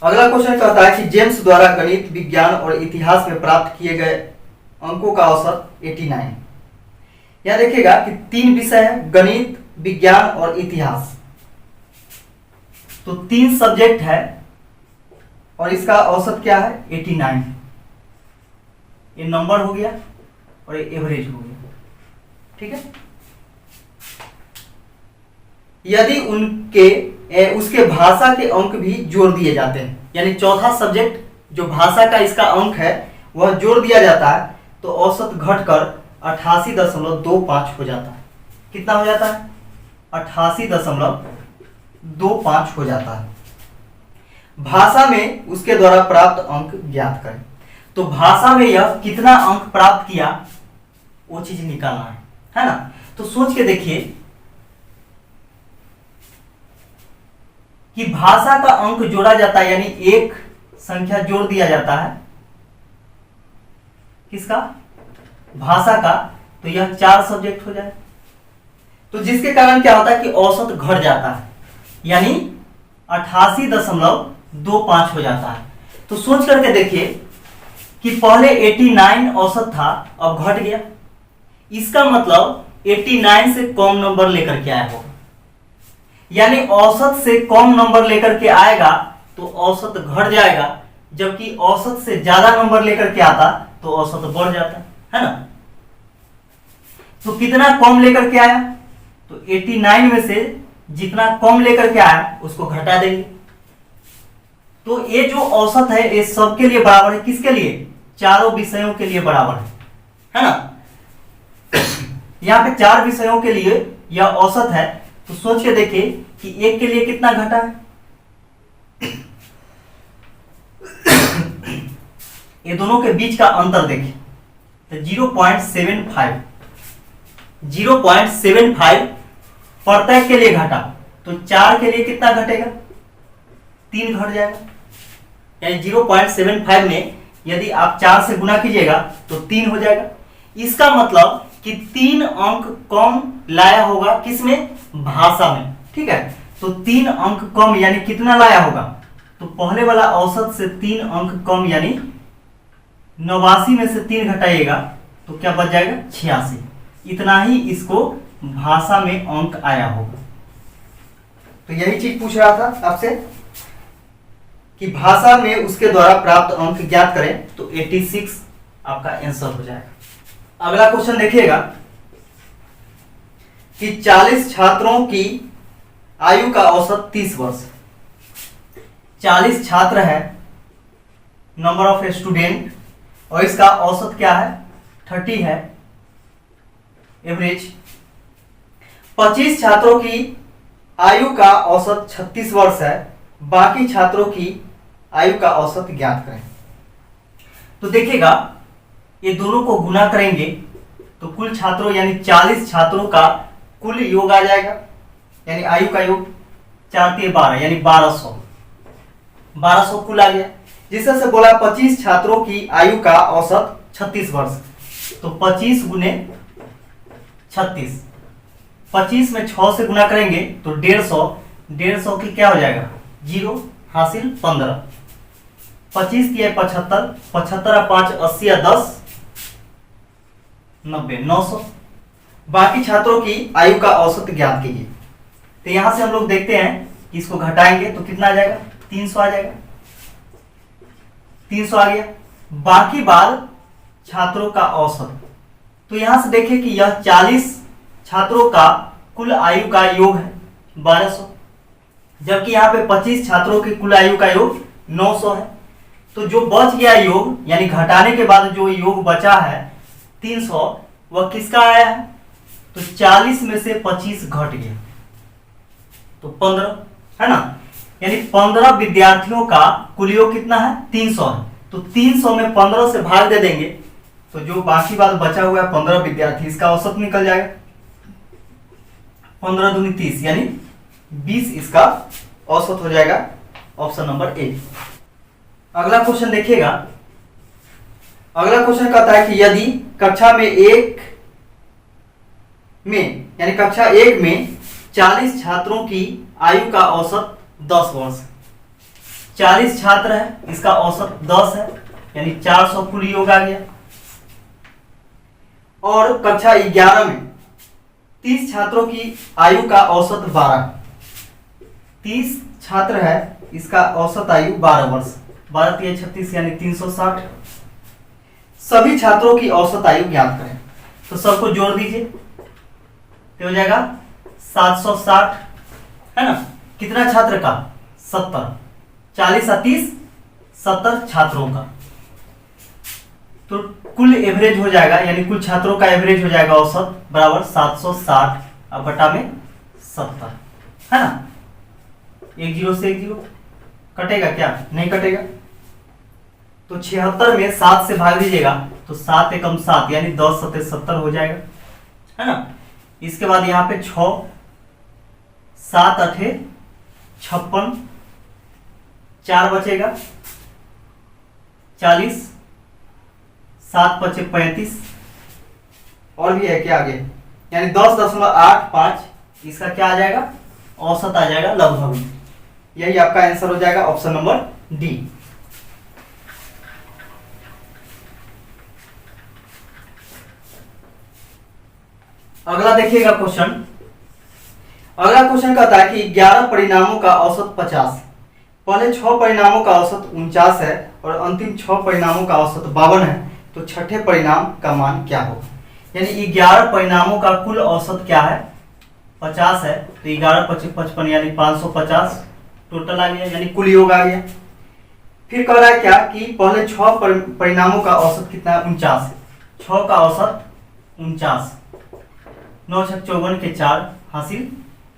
अगला क्वेश्चन कहता है कि जेम्स द्वारा गणित, विज्ञान और इतिहास में प्राप्त किए गए अंकों का औसत 89। यहां देखिएगा कि 3 विषय है, गणित, विज्ञान और इतिहास। तो 3 सब्जेक्ट है और इसका औसत क्या है 89। ये नंबर हो गया और ये एवरेज हो गया, ठीक है। यदि उसके भाषा के अंक भी जोड़ दिए जाते हैं, यानी चौथा सब्जेक्ट जो भाषा का इसका अंक है वह जोड़ दिया जाता है, तो औसत घटकर 88.25 हो जाता है। कितना हो जाता है 88.25 हो जाता है। भाषा में उसके द्वारा प्राप्त अंक ज्ञात करें। तो भाषा में यह कितना अंक प्राप्त किया वो चीज निकालना है ना। तो सोच के देखिए कि भाषा का अंक जोड़ा जाता है, यानी एक संख्या जोड़ दिया जाता है किसका, भाषा का। तो यह 4 सब्जेक्ट हो जाए, तो जिसके कारण क्या होता है कि औसत घट जाता है, यानी 88.25 हो जाता है। तो सोच करके देखिए कि पहले 89 औसत था, अब घट गया। इसका मतलब 89 से कम नंबर लेकर के आया होगा, यानी औसत से कम नंबर लेकर के आएगा तो औसत घट जाएगा, जबकि औसत से ज्यादा नंबर लेकर के आता तो औसत बढ़ जाता, है ना। तो कितना कम लेकर के आया, तो 89 में से जितना कम लेकर के आया उसको घटा देंगे। तो ये जो औसत है ये सबके लिए बराबर है, किसके लिए, चारों विषयों के लिए बराबर है ना। यहाँ पे 4 विषयों के लिए यह औसत है। तो सोच के देखिए कि एक के लिए कितना घटा है, ये दोनों के बीच का अंतर देखिए तो 0.75 प्रत्येक के लिए घटा। तो 4 के लिए कितना घटेगा, 3 घट जाएगा, यानी 0.75 में यदि आप 4 से गुना कीजिएगा तो 3 हो जाएगा। इसका मतलब कि 3 अंक कम लाया होगा, किसमें, भाषा में, ठीक है। तो 3 अंक कम यानी कितना लाया होगा, तो पहले वाला औसत से 3 अंक कम, यानी 89 में से 3 घटाइएगा तो क्या बच जाएगा 86। इतना ही इसको भाषा में अंक आया होगा। तो यही चीज पूछ रहा था आपसे कि भाषा में उसके द्वारा प्राप्त अंक ज्ञात करें, तो 86 आपका आंसर हो जाएगा। अगला क्वेश्चन देखिएगा कि 40 छात्रों की आयु का औसत 30 वर्ष। 40 छात्र है, नंबर ऑफ स्टूडेंट, और इसका औसत क्या है 30 है, एवरेज। 25 छात्रों की आयु का औसत 36 वर्ष है, बाकी छात्रों की आयु का औसत ज्ञात करें। तो देखिएगा ये दोनों को गुना करेंगे तो कुल छात्रों यानी 40 छात्रों का कुल योग आ जाएगा, यानी आयु का योग 4 × 12 यानी 1200 कुल आ गया। जिससे से बोला 25 छात्रों की आयु का औसत 36 वर्ष, तो 25 गुने 36, 25 में 6 से गुना करेंगे तो 150 की क्या हो जाएगा 0 हासिल 15, 25 तिया 75, 75 5 80 या 10 90, 900। बाकी छात्रों की आयु का औसत ज्ञात कीजिए। तो यहां से हम लोग देखते हैं कि इसको घटाएंगे तो कितना आ जाएगा, 300 आ जाएगा, 300 आ गया। बाकी बाद छात्रों का औसत, तो यहां से देखिए कि यह 40 छात्रों का कुल आयु का योग है 1200, जबकि यहाँ पे 25 छात्रों की कुल आयु का योग 900 है। तो जो बच गया योग, यानी घटाने के बाद जो योग बचा है 300, वह किसका आया है, तो 40 में से 25 घट गया तो 15 है ना, यानी 15 विद्यार्थियों का कुल योग कितना है, 300 है। तो 300 में 15 से भाग दे देंगे तो जो बाकी बात बचा हुआ है 15 विद्यार्थी, इसका औसत निकल जाएगा। 15 दूनी 30 यानी 20 इसका औसत हो जाएगा, ऑप्शन नंबर ए। अगला क्वेश्चन देखिएगा। अगला क्वेश्चन कहता है कि यदि कक्षा में यानी कक्षा 1 में 40 छात्रों की आयु का औसत 10 वर्ष, 40 छात्र है, इसका औसत 10 है, यानी 400 कुल योग आ गया। और कक्षा 11 में 30 छात्रों की आयु का औसत 12, 30 छात्र है, इसका औसत आयु 12 वर्ष, 12 तिया 36 यानी 360। सभी छात्रों की औसत आयु ज्ञात करें। तो सबको जोड़ दीजिए तो हो जाएगा 760 है ना। कितना छात्र का, 70, 40 और 30 70 छात्रों का, तो कुल एवरेज हो जाएगा, यानी कुल छात्रों का एवरेज हो जाएगा औसत बराबर 760 अब बटा में 70 है ना। 1 0 से 1 0 कटेगा क्या, नहीं कटेगा। तो 76 में 7 से भाग दीजिएगा तो 7 एकम 7 यानी 10 सत्ते 70 हो जाएगा है ना। इसके बाद यहाँ पे 6 7 8 56, 4 बचेगा 40, 7 5 35 और भी है क्या आगे, यानी 10.85 इसका क्या आ जाएगा, औसत आ जाएगा लगभग। यही आपका आंसर हो जाएगा, ऑप्शन नंबर डी। अगला देखिएगा क्वेश्चन। अगला क्वेश्चन कहता है कि 11 परिणामों का औसत 50, पहले 6 परिणामों का औसत 49 है और अंतिम 6 परिणामों का औसत 52 है, तो छठे परिणाम का मान क्या होगा। यानी 11 परिणामों का कुल औसत क्या है, 50 है, तो 11 25 55 यानी 550 टोटल आ गया, यानी कुल योग आ गया। फिर कह रहा है क्या कि पहले 6 परिणामों का औसत कितना है, 49 है, 6 का औसत 49, 9 छक 54 के 4 हासिल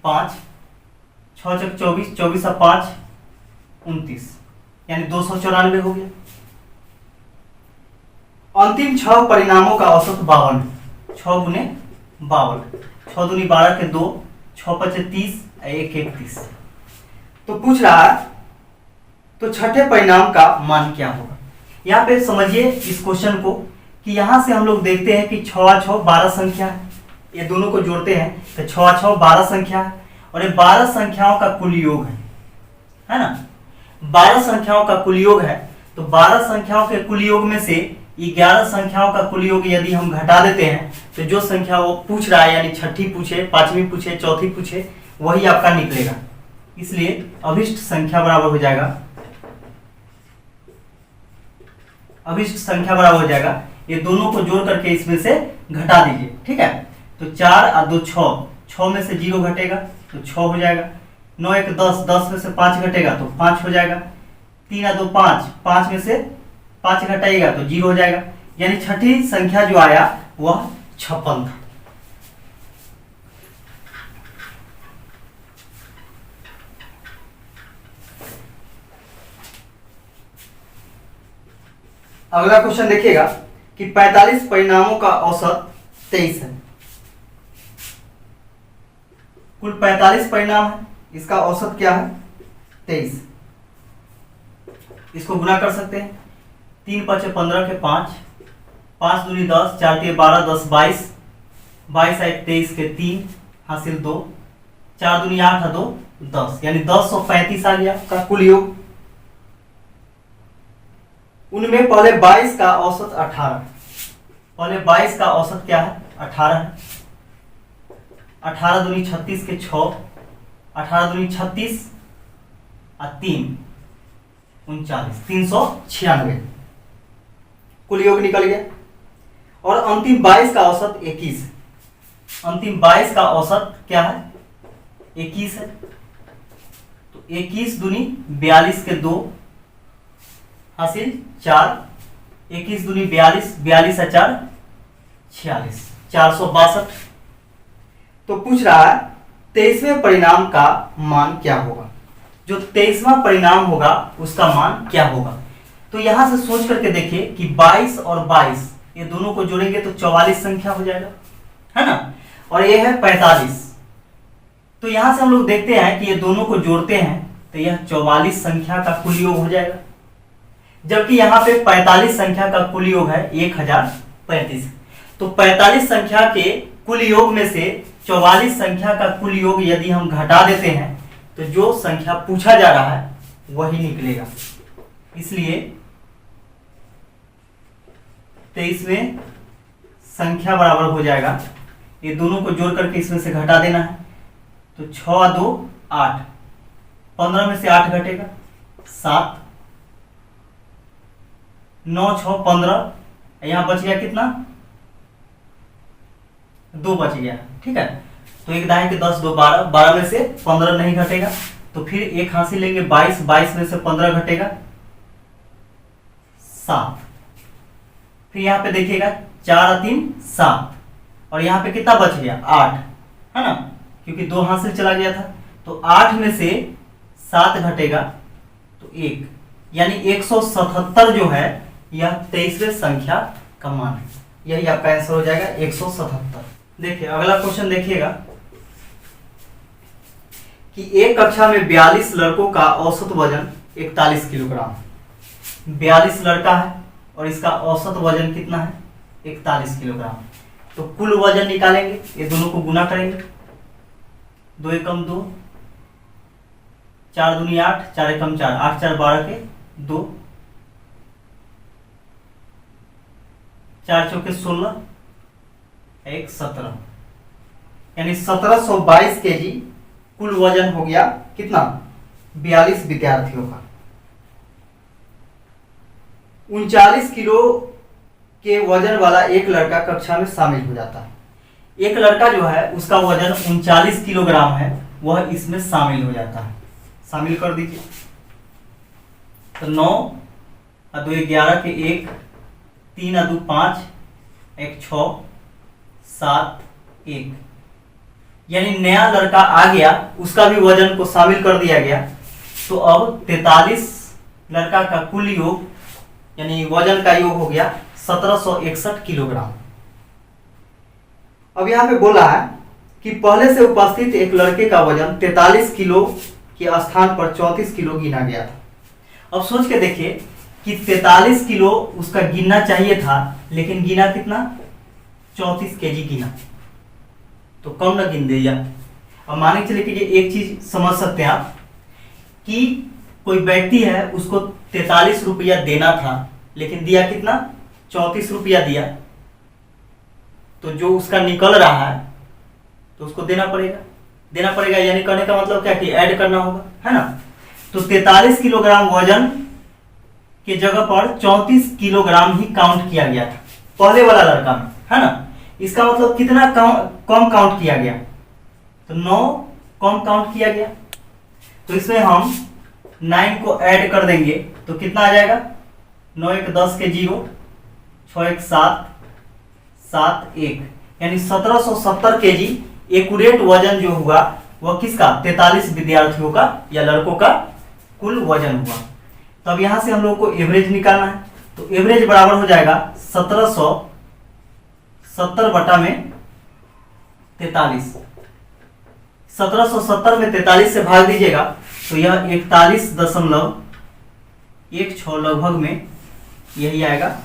5, 6 छक 24, 24 और 5 29 यानी 294 हो गया। अंतिम 6 परिणामों का औसत 52, 6 गुने 52, 6 दूनी 12 के 2, 6 5 30, 1 31। तो पूछ रहा है तो छठे परिणाम का मान क्या होगा। यहाँ पे समझिए इस क्वेश्चन को कि यहाँ से हम लोग देखते हैं कि 6 6 12 संख्या है, ये दोनों को जोड़ते हैं तो 6 6 12 संख्या है और ये 12 संख्याओं का कुल योग है ना। 12 संख्याओं का कुल योग है, तो 12 संख्याओं के कुल योग में से 11 संख्याओं का कुल योग यदि हम घटा देते हैं तो जो संख्या वो पूछ रहा है, यानी छठी पूछे, पांचवी पूछे, चौथी पूछे, वही आपका निकलेगा। इसलिए अभिष्ट संख्या बराबर हो जाएगा, अभिष्ट संख्या बराबर हो जाएगा, ये दोनों को जोड़ करके इसमें से घटा दीजिए, ठीक है। तो 4 और 2 6, 6 में से 0 घटेगा तो 6 हो जाएगा, 9 1 10, 10 में से 5 घटेगा तो 5 हो जाएगा, 3 और 2 5, 5 में से 5 घटाइएगा तो 0 हो जाएगा, यानी छठी संख्या जो आया वह 56 था। अगला क्वेश्चन देखिएगा कि 45 परिणामों का औसत 23 है। कुल 45 परिणाम है, इसका औसत क्या है 23। इसको गुना कर सकते हैं, 3 5 15 के 5, 5 दूनी 10, 4 3 12, 10 22, 22 1 23 के 3 हासिल 2, 4 दूनी 8 और 2 10 यानी 1035 आ गया का कुल योग। उनमें पहले 22 का औसत 18, पहले 22 का औसत क्या है 18 है। 18 दूनी 36 के 6, 18 दूनी 36 और 3 39, 396 कुल योग निकल गया। और अंतिम 22 का औसत 21, अंतिम 22 का औसत क्या है 21 है। तो 21 दूनी 42 के 2 हासिल 4, 21 दूनी 42, 42 और 4 46, 462। तो पूछ रहा है 23वें परिणाम का मान क्या होगा, जो 23वां परिणाम होगा उसका मान क्या होगा। तो यहां से सोच करके देखिए कि 22 और 22 ये दोनों को जोड़ेंगे तो 44 संख्या हो जाएगा, है ना, और ये है 45। तो यहां से हम लोग देखते हैं कि ये दोनों को जोड़ते हैं तो यह 44 संख्या का कुल योग हो जाएगा, जबकि यहाँ पे 45 संख्या का कुल योग है 1035। तो 45 संख्या के कुल योग में से 44 संख्या का कुल योग यदि हम घटा देते हैं तो जो संख्या पूछा जा रहा है वही निकलेगा। इसलिए 23वें संख्या बराबर हो जाएगा, ये दोनों को जोड़ करके इसमें से घटा देना है। तो 6 और 2 8, 15 में से 8 घटेगा 7, 9 6 15, यहां बच गया कितना 2 बच गया, ठीक है। तो एक दाएं के 10 2 12, 12 में से 15 नहीं घटेगा तो फिर एक हासिल लेंगे 22, 22 में से 15 घटेगा 7। फिर यहाँ पे देखिएगा 4 और 3 7, और यहाँ पे कितना बच गया 8, है ना, क्योंकि 2 हासिल चला गया था। तो 8 में से 7 घटेगा तो 1, यानी 177 जो है यह 23वें संख्या का मान है। यही आपका आंसर हो जाएगा 177। देखिए अगला क्वेश्चन देखिएगा कि एक कक्षा में 42 लड़कों का औसत वजन 41 किलोग्राम, 42 लड़का है और इसका औसत वजन कितना है 41 किलोग्राम। तो कुल वजन निकालेंगे, ये दोनों को गुना करेंगे, 2 एकम 2, 4 दूनी 8, 4 एकम 4, 8 4 12 के 2, 4 चौके 16, 1 17, यानी 1722 केजी कुल वजन हो गया कितना 42 विद्यार्थियों का। 39 किलो के वजन वाला एक लड़का कक्षा में शामिल हो जाता है। एक लड़का जो है उसका वजन 39 किलोग्राम है, वह इसमें शामिल हो जाता है। शामिल कर दीजिए, तो 9 और 2 11 के 1, 3 और 2 5, 1 6 7 1, यानी नया लड़का आ गया, उसका भी वजन को शामिल कर दिया गया। तो अब 43 लड़का का कुल योग यानी वजन का योग हो गया 1761 किलोग्राम। अब यहां पे बोला है कि पहले से उपस्थित एक लड़के का वजन 43 किलो के स्थान पर 34 किलो गिना गया था। अब सोच के देखिए कि 43 किलो उसका गिनना चाहिए था, लेकिन गिना कितना 34 केजी गिना, तो कम न गिन दिया। अब मान के चलिए कि एक चीज समझ सकते हैं आप कि कोई व्यक्ति है उसको 43 रुपया देना था, लेकिन दिया कितना 34 रुपया दिया, तो जो उसका निकल रहा है तो उसको देना पड़ेगा, यानी करने का मतलब क्या कि ऐड करना होगा, है ना। तो 43 किलोग्राम वजन के जगह पर 34 किलोग्राम ही काउंट किया गया था पहले वाला लड़का में, है ना। इसका मतलब कितना कम काउंट किया गया, तो 9 कम काउंट किया गया। तो इसमें हम 9 को ऐड कर देंगे तो कितना आ जाएगा 9 1 10 के 0, 6 1 7 7 1, यानी 1770 केजी एक्यूरेट वजन जो हुआ वह किसका 43 विद्यार्थियों का या लड़कों का कुल वजन हुआ। तो अब यहां से हम लोग को एवरेज निकालना है, तो एवरेज बराबर हो जाएगा 1770 बटा में 43। 1770 में 43 से भाग दीजिएगा तो यह 41.16 लगभग में यही आएगा,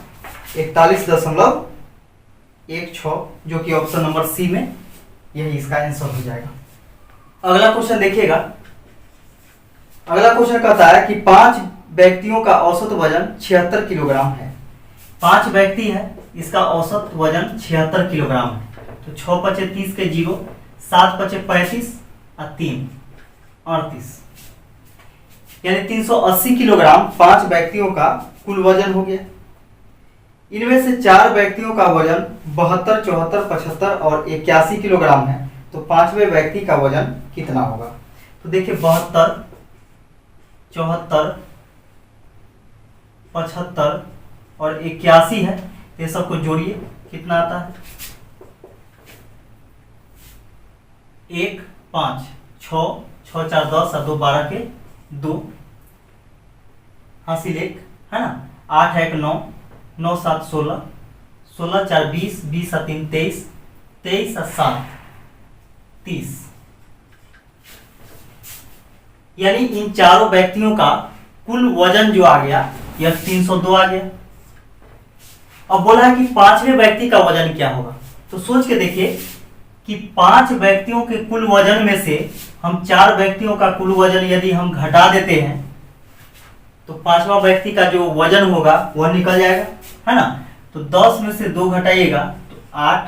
41.16, जो कि ऑप्शन नंबर सी में यही इसका आंसर हो जाएगा। अगला क्वेश्चन देखिएगा। अगला क्वेश्चन कहता है कि 5 व्यक्तियों का औसत वजन 76 किलोग्राम है। 5 व्यक्ति है, इसका औसत वजन 76 किलोग्राम है। तो 6 पचे 30 के 0, 7 पचे 35 और 3 38, यानी 380 किलोग्राम 5 व्यक्तियों का कुल वजन हो गया। इनमें से 4 व्यक्तियों का वजन 72, 74, 75 और 81 किलोग्राम है। तो 5वें व्यक्ति का वजन कितना होगा? तो देखिए 72, 74, 75 और 81 है, ये सबको जोड़िए कितना आता है? 1 5 6 6 4 10 और 2 12 के 2 हासिल 1 है ना। 8 1 9 9 7 16 16 4 20 20 और 3 23 23 और 7 30, यानी इन चारों व्यक्तियों का कुल वजन जो आ गया यह 302 आ गया। अब बोला है कि 5वें व्यक्ति का वजन क्या होगा। तो सोच के देखिए कि 5 व्यक्तियों के कुल वजन में से हम 4 व्यक्तियों का कुल वजन यदि हम घटा देते हैं तो 5वां व्यक्ति का जो वजन होगा वह निकल जाएगा, है ना। तो 10 में से 2 घटाइएगा तो 8,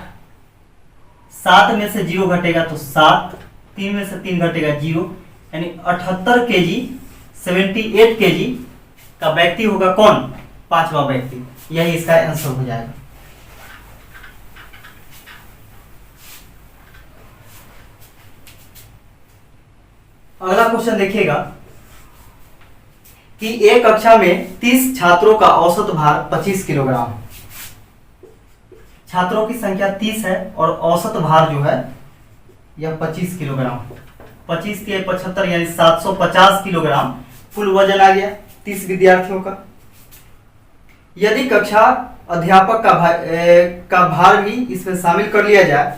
7 में से 0 घटेगा तो 7, 3 में से 3 घटेगा 0, यानी 78 केजी 78 केजी का व्यक्ति होगा कौन? 5वां व्यक्ति। यही इसका आंसर हो जाएगा। अगला क्वेश्चन देखिएगा कि एक कक्षा में 30 छात्रों का औसत भार 25 किलोग्राम है। छात्रों की संख्या 30 है और औसत भार जो है यह 25 किलोग्राम। 25 के 75 यानी 750 किलोग्राम कुल वजन आ गया 30 विद्यार्थियों का। यदि कक्षा अध्यापक का भार भी इसमें शामिल कर लिया जाए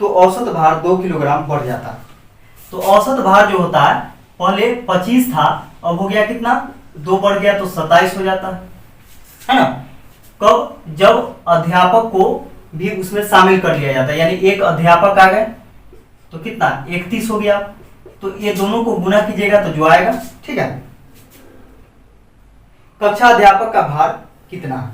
तो औसत भार 2 किलोग्राम बढ़ जाता है। तो औसत भार जो होता है पहले 25 था, अब हो गया कितना? 2 बढ़ गया तो 27 हो जाता है ना। कब? जब अध्यापक को भी उसमें शामिल कर लिया जाता है, यानी एक अध्यापक आ गए तो कितना? 31 हो गया। तो ये दोनों को गुना कीजिएगा तो जो आएगा, ठीक है। कक्षा अध्यापक का भार कितना है?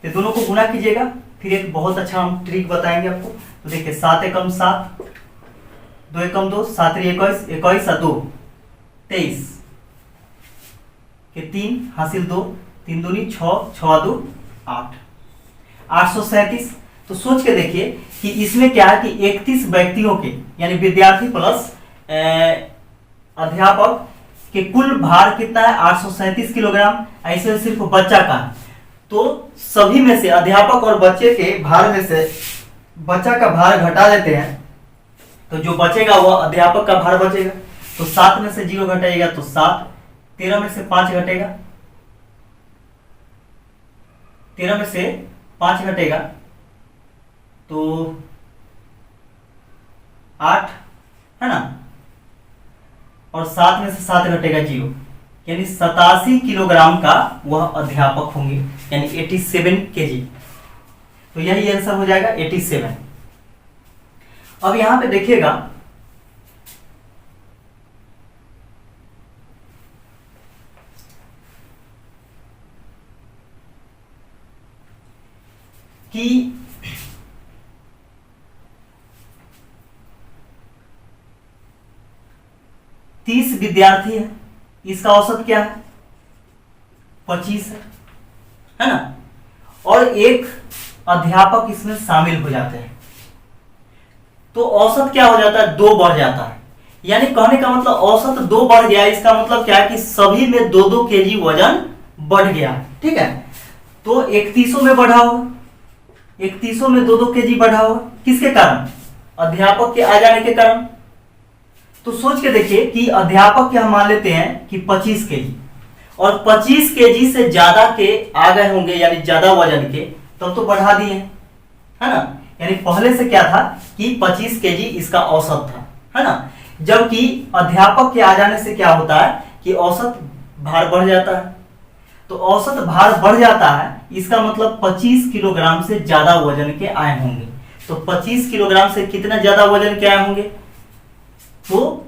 तो दोनों को गुना कीजिएगा। फिर एक बहुत अच्छा हम ट्रिक बताएंगे आपको। तो देखिए 7 एकम 7, 2 एकम 2, 7 21, 21 और 2 23 के 3 हासिल 2, 3 दूनी 6, 6 2 8, 837। तो सोच के देखिए कि इसमें क्या है कि 31 व्यक्तियों के यानी विद्यार्थी प्लस अध्यापक के कुल भार कितना है? 837 किलोग्राम। ऐसे सिर्फ बच्चा का है तो सभी में से अध्यापक और बच्चे के भार में से बच्चा का भार घटा देते हैं तो जो बचेगा वह अध्यापक का भार बचेगा। तो 7 में से 0 घटाएगा तो 7, 13 में से 5 घटेगा, 13 में से 5 घटेगा तो 8 है ना, और 7 में से 7 घटेगा 0, यानी 87 किलोग्राम का वह अध्यापक होंगे, यानी 87 केजी। तो यही आंसर हो जाएगा 87। अब यहां पे देखिएगा कि तीस विद्यार्थी है, इसका औसत क्या है? 25 है ना, और एक अध्यापक इसमें शामिल हो जाते हैं तो औसत क्या हो जाता है? 2 बढ़ जाता है। यानी कहने का मतलब औसत 2 बढ़ गया, इसका मतलब क्या है कि सभी में 2-2 केजी वजन बढ़ गया, ठीक है। तो 31 में बढ़ा होगा, 31 में 2-2 केजी बढ़ा होगा, किसके कारण? अध्यापक के आ जाने के कारण। तो सोच के देखिए कि अध्यापक के हम मान लेते हैं कि 25 केजी, और 25 केजी से ज्यादा के आ गए होंगे यानी ज्यादा वजन के, तब तो बढ़ा दिए, है ना। यानी पहले से क्या था कि 25 केजी इसका औसत था, है ना। जबकि अध्यापक के आ जाने से क्या होता है कि औसत भार बढ़ जाता है। तो औसत भार बढ़ जाता है, इसका मतलब 25 किलोग्राम से ज्यादा वजन के आए होंगे। तो 25 किलोग्राम से कितना ज्यादा वजन के आए होंगे? तो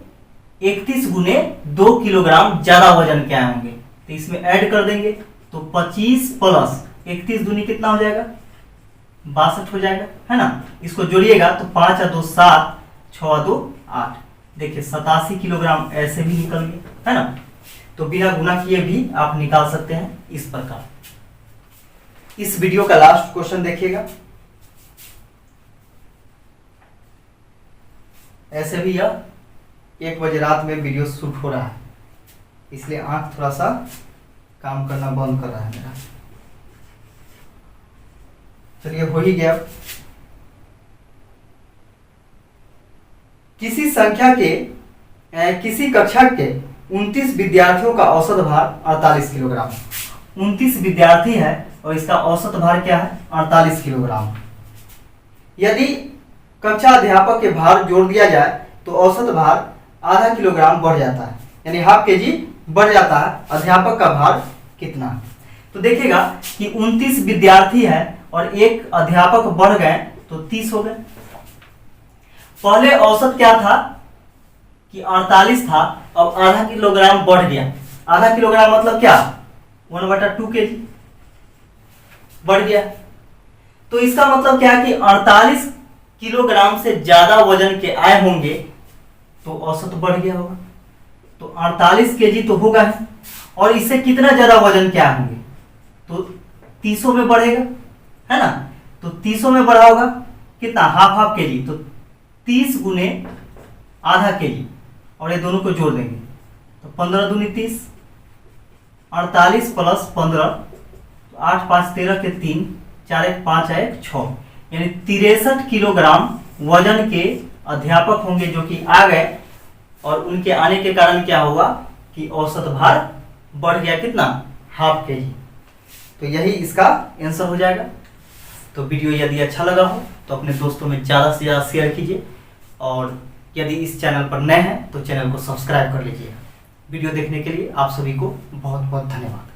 31 गुने 2 किलोग्राम ज्यादा वजन के आए होंगे, तो इसमें ऐड कर देंगे तो 25 प्लस 31 दूनी कितना हो जाएगा, 62 हो जाएगा, है ना। इसको जोड़िएगा तो 5 और 2 7, 6 और 2 8, देखिए 87 किलोग्राम ऐसे भी निकल गया, है ना। तो बिना गुना किए भी आप निकाल सकते हैं इस प्रकार। इस वीडियो का लास्ट क्वेश्चन देखिएगा। ऐसे भी यह 1 बजे रात में वीडियो शूट हो रहा है, इसलिए आंख थोड़ा सा काम करना बंद कर रहा है मेरा। चलिए हो ही गया। किसी संख्या के किसी कक्षा के 29 विद्यार्थियों का औसत भार 48 किलोग्राम। 29 विद्यार्थी है और इसका औसत भार क्या है, 48 किलोग्राम। यदि कक्षा अध्यापक के भार जोड़ दिया जाए तो औसत भार आधा किलोग्राम बढ़ जाता है, यानी हाफ केजी बढ़ जाता है। अध्यापक का भार कितना है? तो देखिएगा कि 29 विद्यार्थी है और एक अध्यापक बढ़ गए तो 30 हो गए। पहले औसत क्या था कि 48 था, अब आधा किलोग्राम बढ़ गया। आधा किलोग्राम मतलब क्या, 1/2 केजी बढ़ गया। तो इसका मतलब क्या है कि 48 किलोग्राम से ज्यादा वजन के आए होंगे तो औसत बढ़ गया होगा। तो 48 केजी तो होगा है, और इससे कितना ज्यादा वजन के आए होंगे तो 30 में बढ़ेगा, है ना। तो 30 में बढ़ा होगा कितना, हाफ केजी, तो 30 गुने आधा केजी, और ये दोनों को जोड़ देंगे तो 15 दूनी 30, 48 प्लस 15, 8 5 13 के 3, 4 1 5 1 6, यानी 63 किलोग्राम वजन के अध्यापक होंगे जो कि आ गए, और उनके आने के कारण क्या होगा कि औसत भार बढ़ गया कितना, हाफ केजी। तो यही इसका आंसर हो जाएगा। तो वीडियो यदि अच्छा लगा हो तो अपने दोस्तों में ज़्यादा से ज़्यादा शेयर कीजिए, और यदि इस चैनल पर नए हैं तो चैनल को सब्सक्राइब कर लीजिए। वीडियो देखने के लिए आप सभी को बहुत बहुत धन्यवाद।